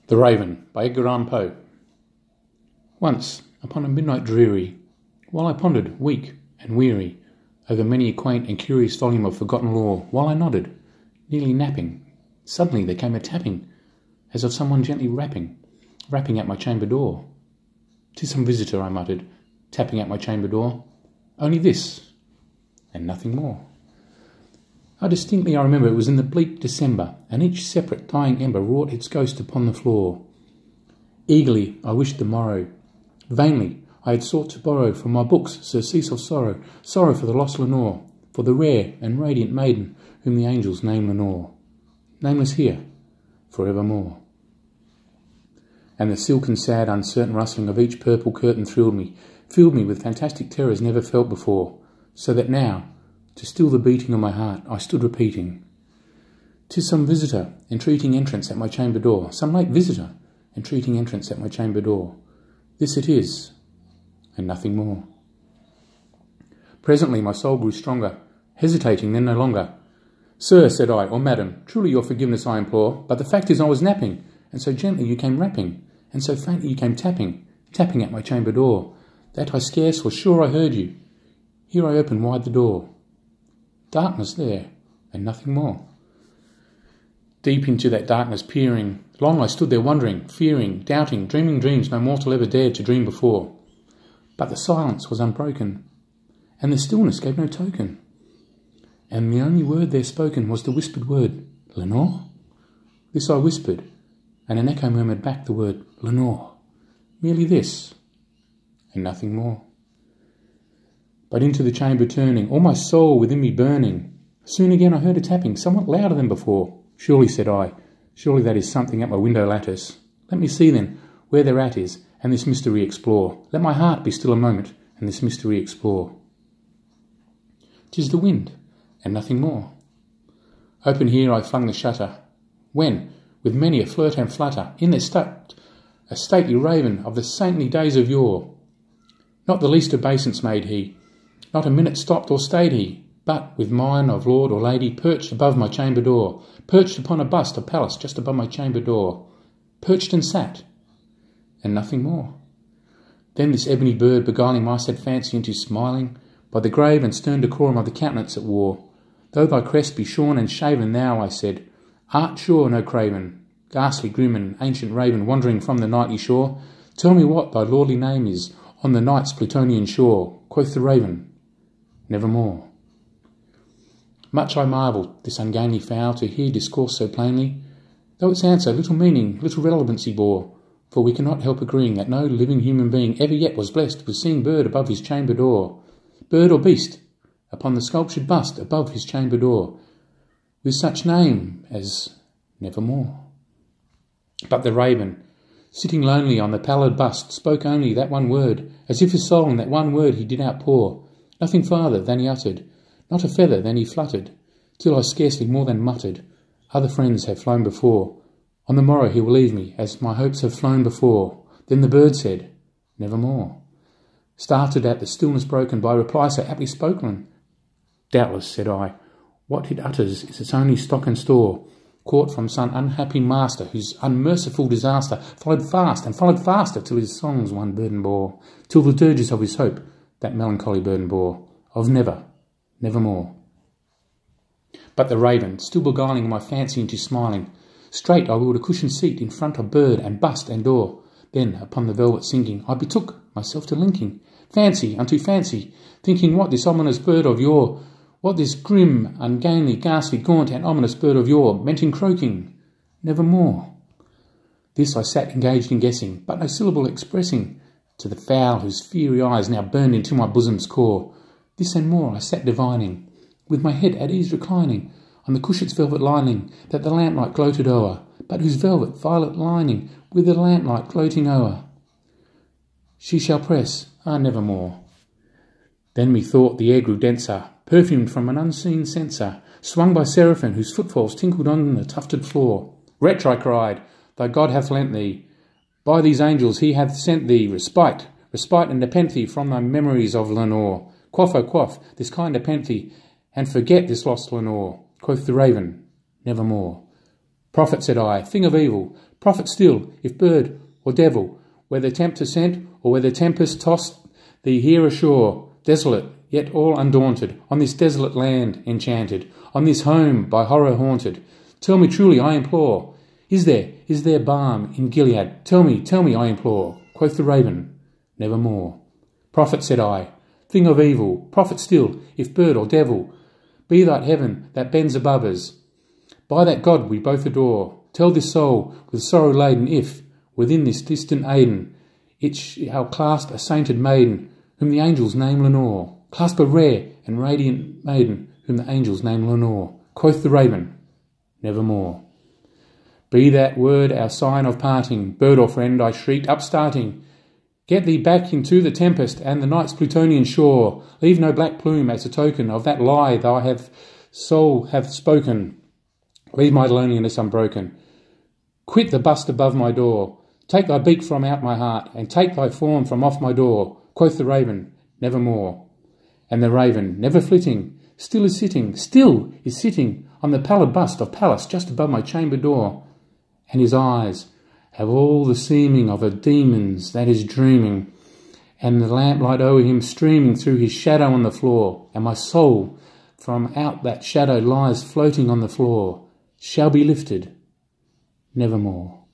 The Raven by Edgar Allan Poe. Once, upon a midnight dreary, while I pondered, weak and weary, over many a quaint and curious volume of forgotten lore, while I nodded, nearly napping, suddenly there came a tapping, as of someone gently rapping at my chamber door. "'Tis some visitor," I muttered, tapping at my chamber door. "Only this, and nothing more." I remember it was in the bleak December, and each separate dying ember wrought its ghost upon the floor. Eagerly I wished the morrow. Vainly I had sought to borrow from my books surcease of sorrow, sorrow for the lost Lenore, for the rare and radiant maiden whom the angels name Lenore, nameless here, for evermore. And the silken, sad, uncertain rustling of each purple curtain thrilled me, filled me with fantastic terrors never felt before, so that now, to still the beating of my heart, I stood repeating, "'Tis some visitor entreating entrance at my chamber door, some late visitor entreating entrance at my chamber door. This it is, and nothing more." Presently my soul grew stronger, hesitating then no longer. "Sir," said I, "or madam, truly your forgiveness I implore, but the fact is I was napping, and so gently you came rapping, and so faintly you came tapping at my chamber door, that I scarce was sure I heard you. Here I opened wide the door. Darkness there, and nothing more." Deep into that darkness peering, long I stood there wondering, fearing, doubting, dreaming dreams no mortal ever dared to dream before. But the silence was unbroken, and the stillness gave no token, and the only word there spoken was the whispered word, "Lenore?" This I whispered, and an echo murmured back the word, "Lenore." Merely this, and nothing more. But into the chamber turning, all my soul within me burning, soon again I heard a tapping, somewhat louder than before. "Surely," said I, "surely that is something at my window lattice. Let me see then where thereat is, and this mystery explore. Let my heart be still a moment, and this mystery explore." 'Tis the wind, and nothing more. Open here I flung the shutter, when, with many a flirt and flutter, in there stepped a stately raven of the saintly days of yore. Not the least obeisance made he, not a minute stopped or stayed he, but, with mien of lord or lady, perched above my chamber door, perched upon a bust of Pallas just above my chamber door, perched and sat, and nothing more. Then this ebony bird, beguiling my sad fancy into smiling, by the grave and stern decorum of the countenance it wore, "Though thy crest be shorn and shaven, thou," I said, "art sure no craven, ghastly, grim, and ancient raven, wandering from the nightly shore. Tell me what thy lordly name is on the night's Plutonian shore." Quoth the raven, "Nevermore." Much I marvelled, this ungainly fowl, to hear discourse so plainly, though its answer little meaning, little relevancy bore, for we cannot help agreeing that no living human being ever yet was blessed with seeing bird above his chamber door, bird or beast, upon the sculptured bust above his chamber door, with such name as Nevermore. But the raven, sitting lonely on the pallid bust, spoke only that one word, as if his soul in that one word he did outpour, nothing farther than he uttered, not a feather than he fluttered, till I scarcely more than muttered, "Other friends have flown before. On the morrow he will leave me, as my hopes have flown before." Then the bird said, "Nevermore." Started at the stillness broken by reply so aptly spoken. "Doubtless," said I, "what it utters is its only stock and store, caught from some unhappy master, whose unmerciful disaster followed fast and followed faster, till his songs one burden bore, till the dirges of his hope that melancholy burden bore, of never, nevermore." But the raven, still beguiling my fancy into smiling, straight I wheeled a cushioned seat in front of bird and bust and door. Then, upon the velvet sinking, I betook myself to linking fancy unto fancy, thinking what this ominous bird of yore, what this grim, ungainly, ghastly, gaunt, and ominous bird of yore meant in croaking, "Nevermore." This I sat engaged in guessing, but no syllable expressing, to the fowl whose fiery eyes now burned into my bosom's core. This and more I sat divining, with my head at ease reclining, on the cushion's velvet lining, that the lamplight gloated o'er, but whose velvet violet lining, with the lamplight gloating o'er, she shall press, nevermore. Then methought the air grew denser, perfumed from an unseen censer, swung by seraphim whose footfalls tinkled on the tufted floor. "Wretch," I cried, "thy God hath lent thee, by these angels he hath sent thee, respite, and nepenthe from thy memories of Lenore. Quaff, oh quaff, this kind nepenthe, and forget this lost Lenore." Quoth the raven, "Nevermore." Prophet, said I, thing of evil, prophet still, if bird or devil, whether tempter sent or whether tempest tossed thee here ashore, desolate, yet all undaunted, on this desolate land enchanted, on this home by horror haunted. Tell me truly, I implore, is there balm in Gilead? Tell me, I implore. Quoth the raven, nevermore. Prophet, said I, thing of evil, prophet still, if bird or devil, be that heaven that bends above us. By that God we both adore, tell this soul with sorrow laden if, within this distant Aden, it shall clasp a sainted maiden, whom the angels name Lenore. Clasp a rare and radiant maiden, whom the angels name Lenore. Quoth the raven, nevermore. Be that word our sign of parting, bird or friend, I shrieked, upstarting. Get thee back into the tempest and the night's Plutonian shore. Leave no black plume as a token of that lie thy soul hath spoken. Leave my loneliness unbroken. Quit the bust above my door. Take thy beak from out my heart, and take thy form from off my door. Quoth the raven, nevermore. And the raven, never flitting, still is sitting on the pallid bust of Pallas just above my chamber door. And his eyes have all the seeming of a demon's that is dreaming, and the lamplight o'er him streaming through his shadow on the floor, and my soul from out that shadow lies floating on the floor, shall be lifted nevermore.